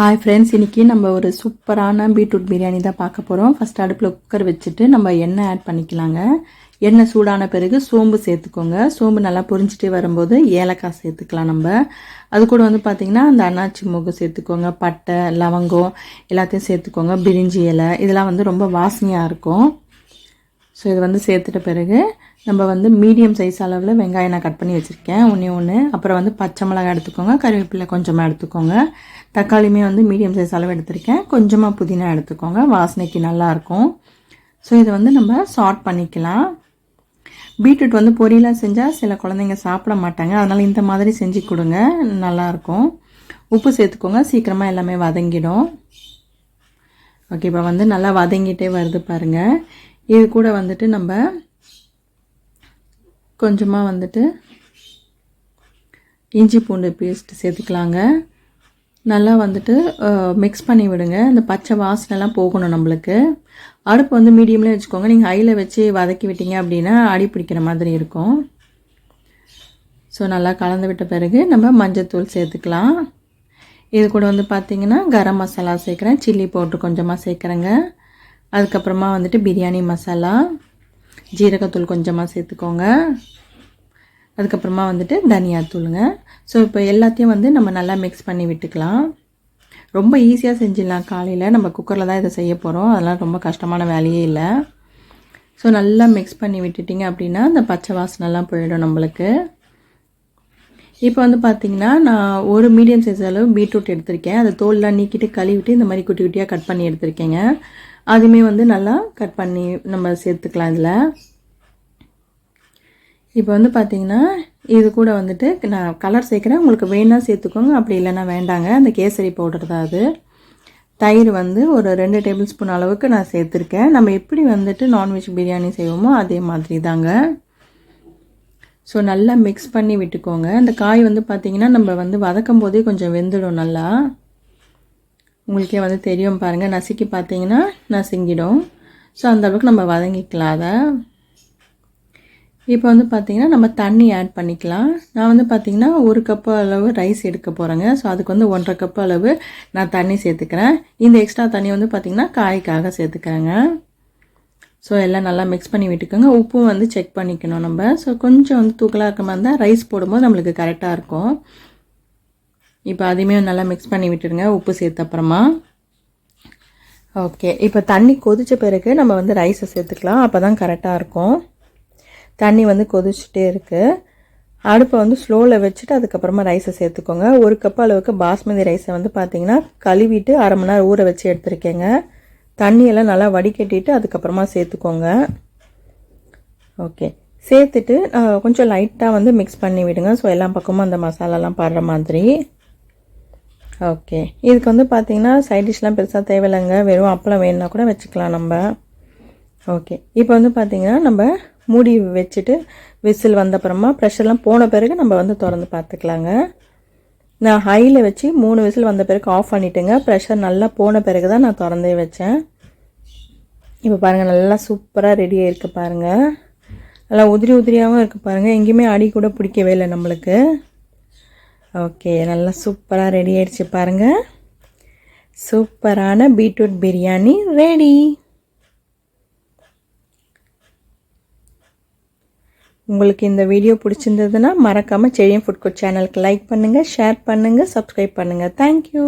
Hi friends, இன்றைக்கி நம்ம ஒரு சூப்பரான பீட்ரூட் பிரியாணி தான் பார்க்க போகிறோம். ஃபஸ்ட் அடுப்பில் குக்கர் வச்சுட்டு நம்ம எண்ணெய் ஆட் பண்ணிக்கலாங்க. எண்ணெய் சூடான பிறகு சோம்பு சேர்த்துக்கோங்க. சோம்பு நல்லா பொரிஞ்சிட்டே வரும்போது ஏலக்காய் சேர்த்துக்கலாம். நம்ம அது கூட பார்த்திங்கன்னா அந்த அன்னாச்சி மூக்கு சேர்த்துக்கோங்க, பட்டை, லவங்கம் எல்லாத்தையும் சேர்த்துக்கோங்க, பிரிஞ்சி இலை இதெல்லாம் ரொம்ப வாசனையாக இருக்கும். ஸோ இது சேர்த்துட்ட பிறகு நம்ம மீடியம் சைஸ் அளவில் வெங்காயம் நான் கட் பண்ணி வச்சுருக்கேன், ஒன்று. அப்புறம் பச்சை மிளகாய் எடுத்துக்கோங்க, கருவேப்பிலை கொஞ்சமாக எடுத்துக்கோங்க, தக்காளியுமே மீடியம் சைஸ் அளவு எடுத்திருக்கேன், கொஞ்சமாக புதினா எடுத்துக்கோங்க, வாசனைக்கு நல்லாயிருக்கும். ஸோ இதை நம்ம சார்ட் பண்ணிக்கலாம். பீட்ரூட் பொரியலாக செஞ்சால் சில குழந்தைங்க சாப்பிட மாட்டாங்க, அதனால் இந்த மாதிரி செஞ்சு கொடுங்க, நல்லாயிருக்கும். உப்பு சேர்த்துக்கோங்க, சீக்கிரமாக எல்லாமே வதங்கிடும். ஓகே, இப்போ நல்லா வதங்கிட்டே வருது பாருங்கள். இது கூட நம்ம கொஞ்சமாக இஞ்சி பூண்டு பேஸ்ட் சேர்த்துக்கலாங்க. நல்லா மிக்ஸ் பண்ணி விடுங்க. இந்த பச்சை வாசனைலாம் போகணும் நம்மளுக்கு. அடுப்பு மீடியம்லேயே வச்சுக்கோங்க. நீங்கள் ஹையில் வச்சு வதக்கி விட்டீங்க அப்படின்னா அடி பிடிக்கிற மாதிரி இருக்கும். ஸோ நல்லா கலந்து விட்ட பிறகு நம்ம மஞ்சள்தூள் சேர்த்துக்கலாம். இது கூட பார்த்திங்கன்னா கரம் மசாலா சேர்க்குறேன், சில்லி பவுட்ரு கொஞ்சமாக சேர்க்குறேங்க. அதுக்கப்புறமா பிரியாணி மசாலா, ஜீரகத்தூள் கொஞ்சமாக சேர்த்துக்கோங்க. அதுக்கப்புறமா தனியாத்தூளுங்க. ஸோ இப்போ எல்லாத்தையும் நம்ம நல்லா மிக்ஸ் பண்ணி விட்டுக்கலாம். ரொம்ப ஈஸியாக செஞ்சிடலாம். காலையில் நம்ம குக்கரில் தான் இதை செய்ய போகிறோம், அதெல்லாம் ரொம்ப கஷ்டமான வேலையே இல்லை. ஸோ நல்லா மிக்ஸ் பண்ணி விட்டுட்டிங்க அப்படின்னா அந்த பச்சை வாசனைலாம் போயிடும் நம்மளுக்கு. இப்போ பார்த்திங்கன்னா நான் ஒரு மீடியம் சைஸ் அளவு பீட்ரூட் எடுத்திருக்கேன். அதை தோல்லாம் நீக்கிட்டு கழுவிட்டு இந்த மாதிரி குட்டி குட்டியாக கட் பண்ணி எடுத்திருக்கேங்க. அதுவுமே நல்லா கட் பண்ணி நம்ம சேர்த்துக்கலாம் இதில். இப்போ பார்த்திங்கன்னா இது கூட நான் கலர் சேர்க்குறேன், உங்களுக்கு வேணா சேர்த்துக்கோங்க, அப்படி இல்லைன்னா வேண்டாங்க. அந்த கேசரி பவுடர் தான் அது. தயிர் ஒரு 2 டேபிள் ஸ்பூன் அளவுக்கு நான் சேர்த்துருக்கேன். நம்ம எப்படி நான்வெஜ் பிரியாணி செய்வோமோ அதே மாதிரி தாங்க. ஸோ நல்லா மிக்ஸ் பண்ணி விட்டுக்கோங்க. அந்த காய் பார்த்திங்கன்னா நம்ம வதக்கும் போதே கொஞ்சம் வெந்துடும் நல்லா. உங்களுக்கே தெரியும் பாருங்கள், நசுக்கி பார்த்தீங்கன்னா நசுங்கிடும். ஸோ அந்த அளவுக்கு நம்ம வதங்கிக்கலாம் அதை. இப்போ பார்த்திங்கன்னா நம்ம தண்ணி ஆட் பண்ணிக்கலாம். நான் பார்த்திங்கன்னா 1 கப்பு அளவு ரைஸ் எடுக்க போகிறேங்க. ஸோ அதுக்கு 1.5 கப்பு அளவு நான் தண்ணி சேர்த்துக்கிறேன். இந்த எக்ஸ்ட்ரா தண்ணி பார்த்திங்கன்னா காய்க்காக சேர்த்துக்கிறேங்க. ஸோ எல்லாம் நல்லா மிக்ஸ் பண்ணி விட்டுக்கோங்க. உப்பும் செக் பண்ணிக்கணும் நம்ம. ஸோ கொஞ்சம் தூக்கலாக இருக்க மாதிரி இருந்தால் ரைஸ் போடும்போது நம்மளுக்கு கரெக்டாக இருக்கும். இப்போ அதையுமே நல்லா மிக்ஸ் பண்ணி விட்டுருங்க உப்பு சேர்த்த அப்புறமா. ஓகே, இப்போ தண்ணி கொதித்த பிறகு நம்ம ரைஸை சேர்த்துக்கலாம், அப்போ தான் கரெக்டாக இருக்கும். தண்ணி கொதிச்சுட்டே இருக்குது. அடுப்பை ஸ்லோவில் வச்சுட்டு அதுக்கப்புறமா ரைஸை சேர்த்துக்கோங்க. 1 கப் அளவுக்கு பாஸ்மதி ரைஸை பார்த்திங்கன்னா கழுவிட்டு 1/2 மணி நேரம் ஊற வச்சு எடுத்துருக்கேங்க. தண்ணியெல்லாம் நல்லா வடிகட்டிட்டு அதுக்கப்புறமா சேர்த்துக்கோங்க. ஓகே, சேர்த்துட்டு கொஞ்சம் லைட்டாக மிக்ஸ் பண்ணி விடுங்க. ஸோ எல்லா பக்கமும் அந்த மசாலாலாம் படுற மாதிரி. ஓகே, இதுக்கு பார்த்திங்கன்னா சைட் டிஷ்லாம் பெருசாக தேவையில்லைங்க, வெறும் அப்பளம் வேணுன்னா கூட வச்சுக்கலாம் நம்ம. ஓகே, இப்போ பார்த்திங்கன்னா நம்ம மூடி வச்சுட்டு விசில் வந்தப்புறமா ப்ரெஷர்லாம் போன பிறகு நம்ம திறந்து பார்த்துக்கலாங்க. நான் ஹையில் வச்சு 3 விசில் வந்த பிறகு ஆஃப் பண்ணிவிட்டுங்க. ப்ரெஷர் நல்லா போன பிறகு தான் நான் திறந்தே வச்சேன். இப்போ பாருங்கள், நல்லா சூப்பராக ரெடியாக இருக்குது பாருங்கள். நல்லா உதிரி உதிரியாகவும் இருக்குது பாருங்கள், எங்கேயுமே அடி கூட பிடிக்கவே இல்லை நம்மளுக்கு. ஓகே, நல்லா சூப்பராக ரெடி ஆகிடுச்சு பாருங்கள். சூப்பரான பீட்ரூட் பிரியாணி ரெடி. உங்களுக்கு இந்த வீடியோ பிடிச்சிருந்ததுன்னா மறக்காமல் செழியன் ஃபுட் கோர்ட் சேனலுக்கு லைக் பண்ணுங்கள், ஷேர் பண்ணுங்கள், சப்ஸ்கிரைப் பண்ணுங்கள். தேங்க்யூ.